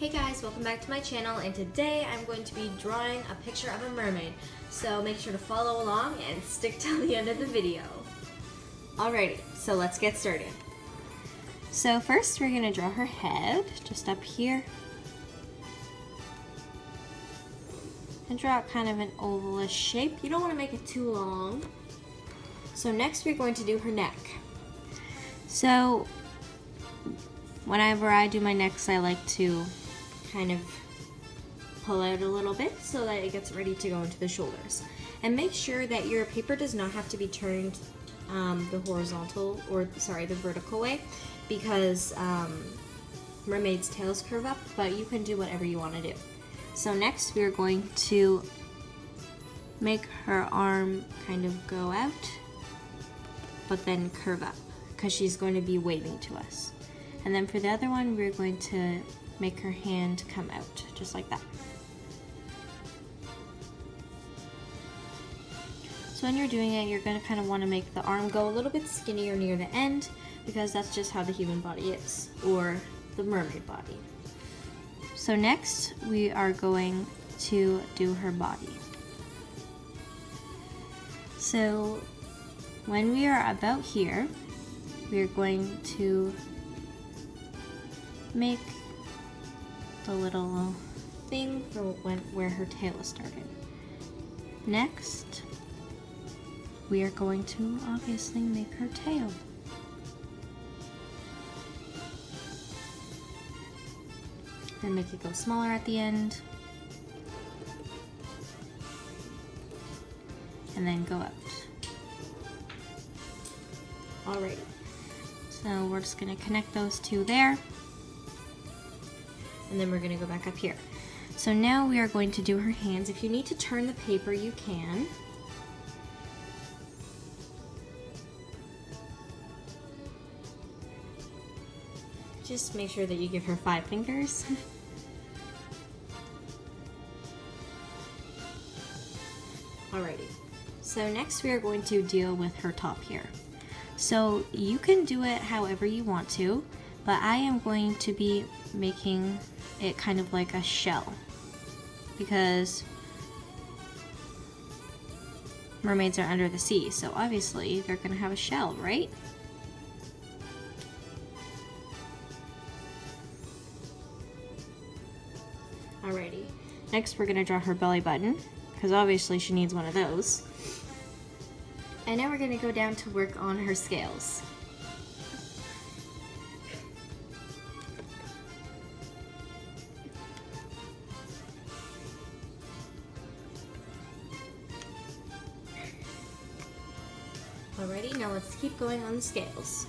Hey guys, welcome back to my channel, and today I'm going to be drawing a picture of a mermaid. So make sure to follow along and stick till the end of the video. Alrighty, so let's get started. So first we're going to draw her head, just up here. And draw out kind of an ovalish shape. You don't want to make it too long. So next we're going to do her neck. So whenever I do my necks, I like to kind of pull out a little bit so that it gets ready to go into the shoulders. And make sure that your paper does not have to be turned the vertical way, because mermaids' tails curve up, but you can do whatever you want to do. So next we're going to make her arm kind of go out, but then curve up, because she's going to be waving to us. And then for the other one, we're going to make her hand come out, just like that. So when you're doing it, you're going to kind of want to make the arm go a little bit skinnier near the end, because that's just how the human body is, or the mermaid body. So next, we are going to do her body. So when we are about here, we're going to make the little thing for where her tail is started. Next, we are going to obviously make her tail. Then make it go smaller at the end. And then go out. Alrighty. So we're just gonna connect those two there. And then we're gonna go back up here. So now we are going to do her hands. If you need to turn the paper, you can. Just make sure that you give her 5 fingers. Alrighty. So next we are going to deal with her top here. So you can do it however you want to, but I am going to be making it kind of like a shell, because mermaids are under the sea, so obviously they're gonna have a shell, right? Alrighty, next we're gonna draw her belly button, because obviously she needs one of those. And now we're gonna go down to work on her scales. Alrighty, now let's keep going on the scales.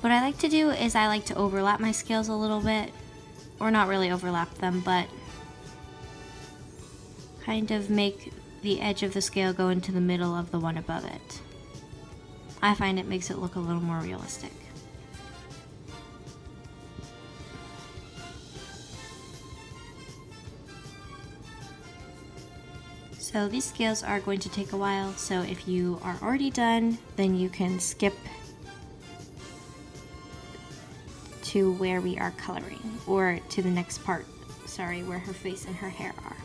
What I like to do is I like to overlap my scales a little bit, or not really overlap them, but kind of make the edge of the scale go into the middle of the one above it. I find it makes it look a little more realistic. So these scales are going to take a while, so if you are already done, then you can skip to where we are coloring, or to the next part, where her face and her hair are.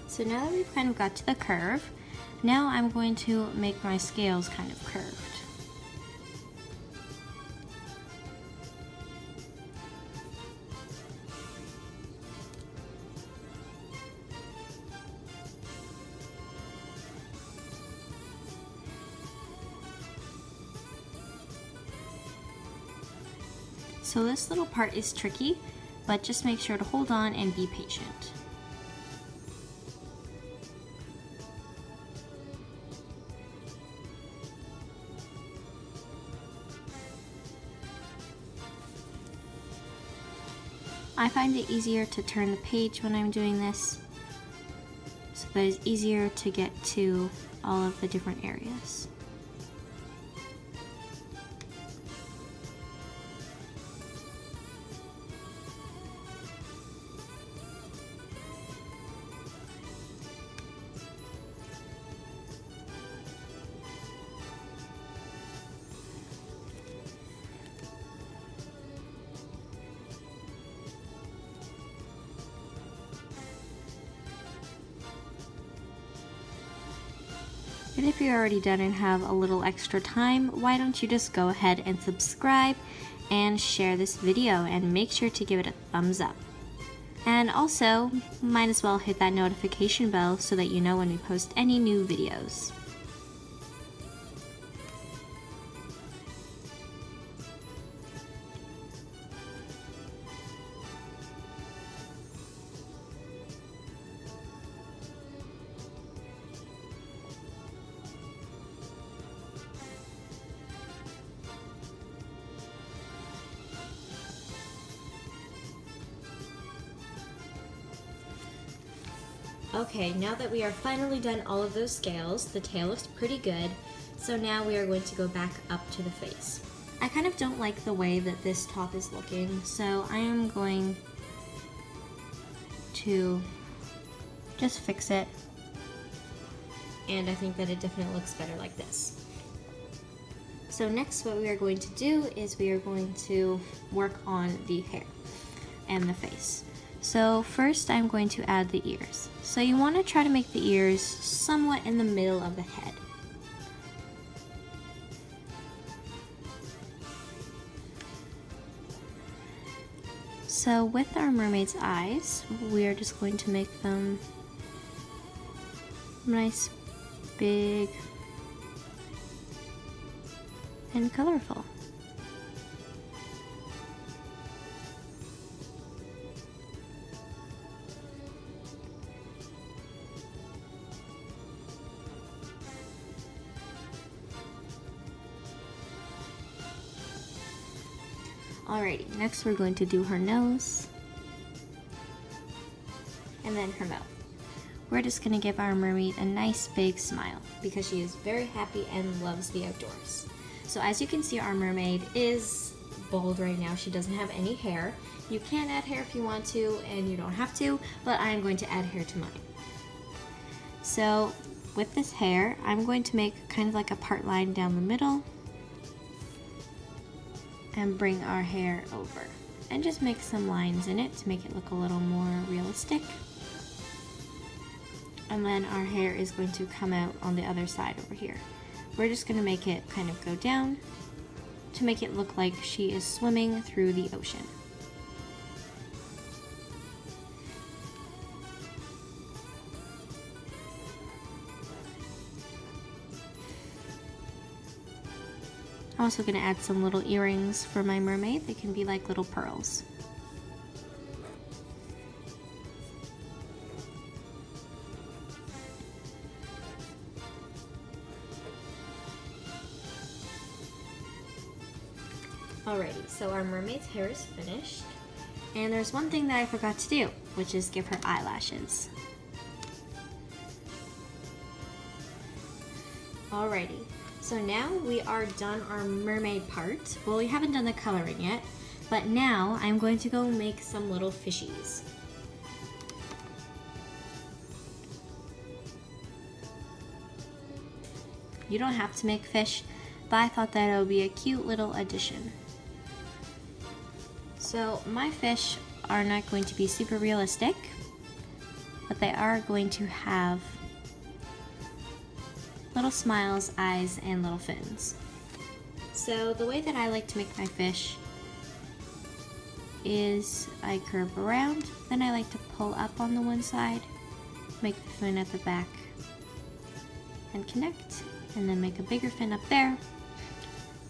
So now that we've kind of got to the curve, now I'm going to make my scales kind of curved. So this little part is tricky, but just make sure to hold on and be patient. I find it easier to turn the page when I'm doing this, so that it's easier to get to all of the different areas. And if you're already done and have a little extra time, why don't you just go ahead and subscribe and share this video, and make sure to give it a thumbs up. And also, might as well hit that notification bell so that you know when we post any new videos. Okay, now that we are finally done all of those scales, the tail looks pretty good, so now we are going to go back up to the face. I kind of don't like the way that this top is looking, so I am going to just fix it, and I think that it definitely looks better like this. So next what we are going to do is we are going to work on the hair and the face. So first I'm going to add the ears. So you want to try to make the ears somewhat in the middle of the head. So with our mermaid's eyes, we are just going to make them nice, big, and colorful. Alrighty, next we're going to do her nose, and then her mouth. We're just going to give our mermaid a nice big smile, because she is very happy and loves the outdoors. So as you can see, our mermaid is bald right now. She doesn't have any hair. You can add hair if you want to, and you don't have to, but I'm going to add hair to mine. So with this hair, I'm going to make kind of like a part line down the middle, and bring our hair over and just make some lines in it to make it look a little more realistic. And then our hair is going to come out on the other side over here. We're just going to make it kind of go down to make it look like she is swimming through the ocean. I'm also going to add some little earrings for my mermaid. They can be like little pearls. Alrighty, so our mermaid's hair is finished. And there's one thing that I forgot to do, which is give her eyelashes. Alrighty. So now we are done our mermaid part. Well, we haven't done the coloring yet, but now I'm going to go make some little fishies. You don't have to make fish, but I thought that it would be a cute little addition. So my fish are not going to be super realistic, but they are going to have little smiles, eyes, and little fins. So the way that I like to make my fish is I curve around, then I like to pull up on the one side, make the fin at the back, and connect, and then make a bigger fin up there,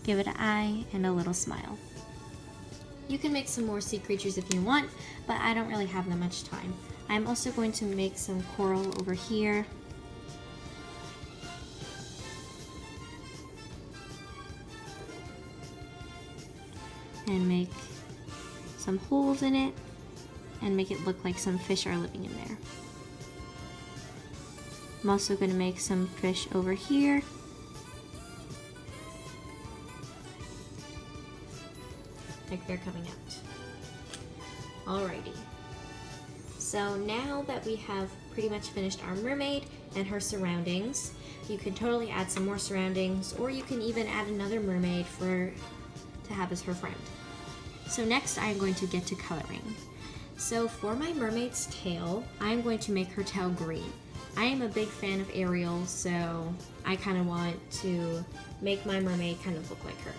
give it an eye, and a little smile. You can make some more sea creatures if you want, but I don't really have that much time. I'm also going to make some coral over here. And make some holes in it and make it look like some fish are living in there. I'm also going to make some fish over here. Like they're coming out. Alrighty. So now that we have pretty much finished our mermaid and her surroundings, you can totally add some more surroundings, or you can even add another mermaid to have as her friend. So next I'm going to get to coloring. So for my mermaid's tail, I'm going to make her tail green. I am a big fan of Ariel, so I kind of want to make my mermaid kind of look like her.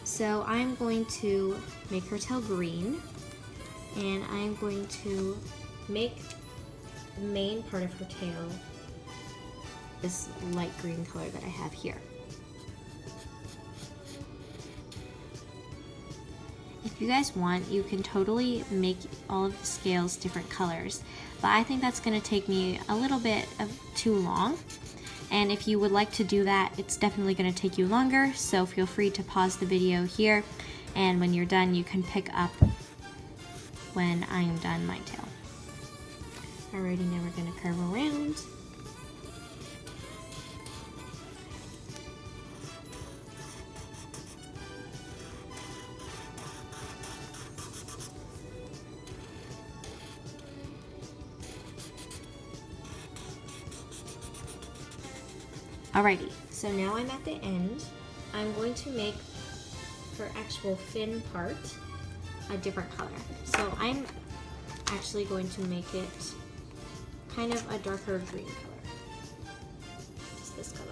So I'm going to make her tail green, and I'm going to make the main part of her tail this light green color that I have here. If you guys want, you can totally make all of the scales different colors, but I think that's going to take me a little bit of too long. And if you would like to do that, it's definitely going to take you longer, so feel free to pause the video here, and when you're done, you can pick up when I am done my tail. Alrighty, now we're going to curve around. Alrighty, so now I'm at the end. I'm going to make her actual fin part a different color. So I'm actually going to make it kind of a darker green color. Just this color.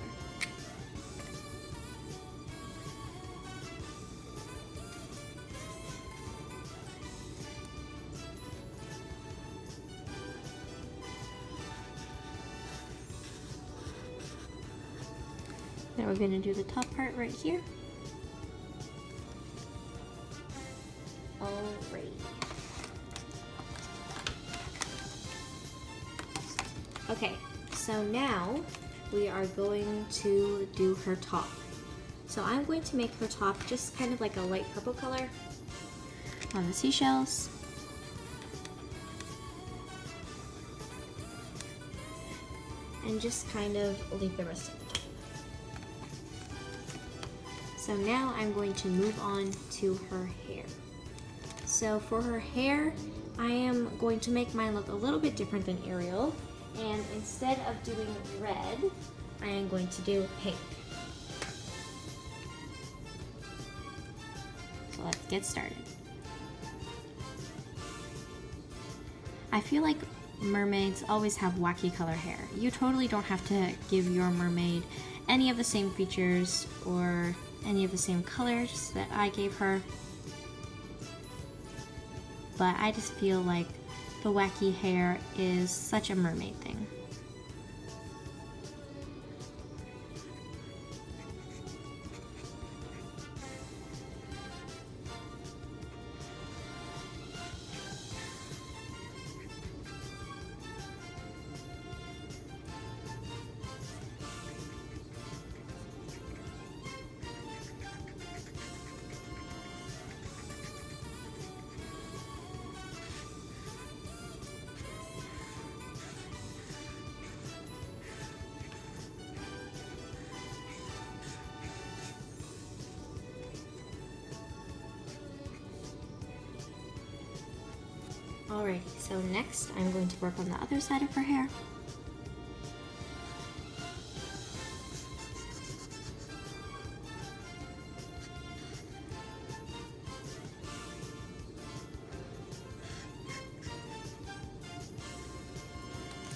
Now we're going to do the top part right here. Alrighty. Okay, so now we are going to do her top. So I'm going to make her top just kind of like a light purple color on the seashells. And just kind of leave the rest of it. So now I'm going to move on to her hair. So for her hair, I am going to make mine look a little bit different than Ariel. And instead of doing red, I am going to do pink. So let's get started. I feel like mermaids always have wacky color hair. You totally don't have to give your mermaid any of the same features or any of the same colors that I gave her, but I just feel like the wacky hair is such a mermaid thing. Alrighty, so next I'm going to work on the other side of her hair.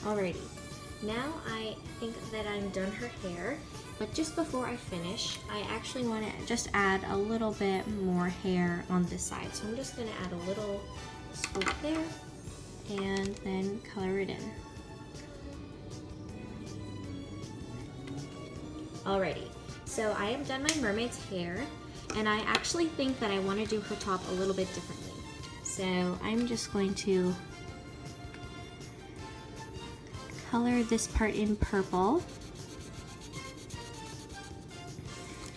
Alrighty, now I think that I'm done her hair, but just before I finish, I actually want to just add a little bit more hair on this side. So I'm just going to add a little swoop there and then color it in. Alrighty, so I have done my mermaid's hair, And I actually think that I want to do her top a little bit differently. So I'm just going to color this part in purple.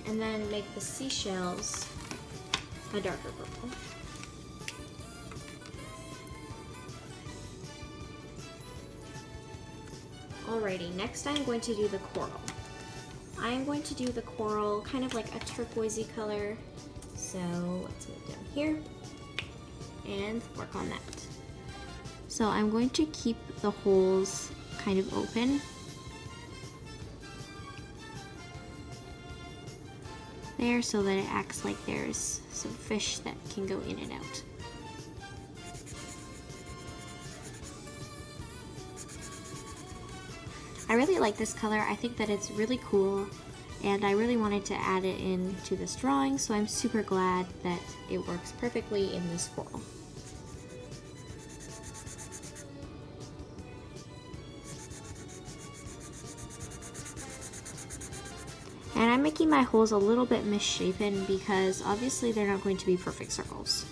And then make the seashells a darker purple. Alrighty, next I'm going to do the coral. I'm going to do the coral kind of like a turquoisey color. So let's move down here and work on that. So I'm going to keep the holes kind of open. There, so that it acts like there's some fish that can go in and out. I really like this color. I think that it's really cool, and I really wanted to add it into this drawing, so I'm super glad that it works perfectly in this coral. And I'm making my holes a little bit misshapen because obviously they're not going to be perfect circles.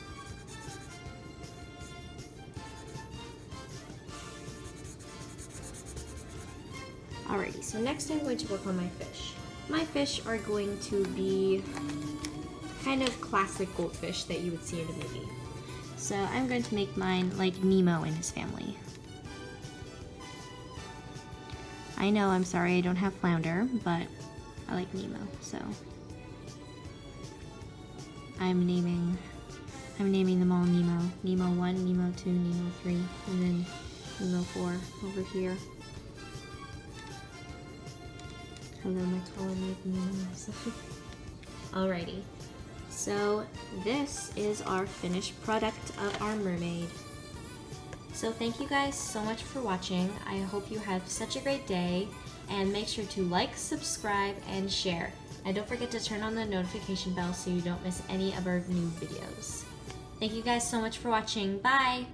Alrighty, so next I'm going to work on my fish. My fish are going to be kind of classic goldfish that you would see in a movie. So I'm going to make mine like Nemo and his family. I know, I'm sorry I don't have flounder, but I like Nemo, so I'm naming them all Nemo. Nemo 1, Nemo 2, Nemo 3, and then Nemo 4 over here. Hello, my colony of Nemos. Alrighty, so this is our finished product of our mermaid. So thank you guys so much for watching. I hope you have such a great day, and make sure to like, subscribe, and share. And don't forget to turn on the notification bell so you don't miss any of our new videos. Thank you guys so much for watching. Bye!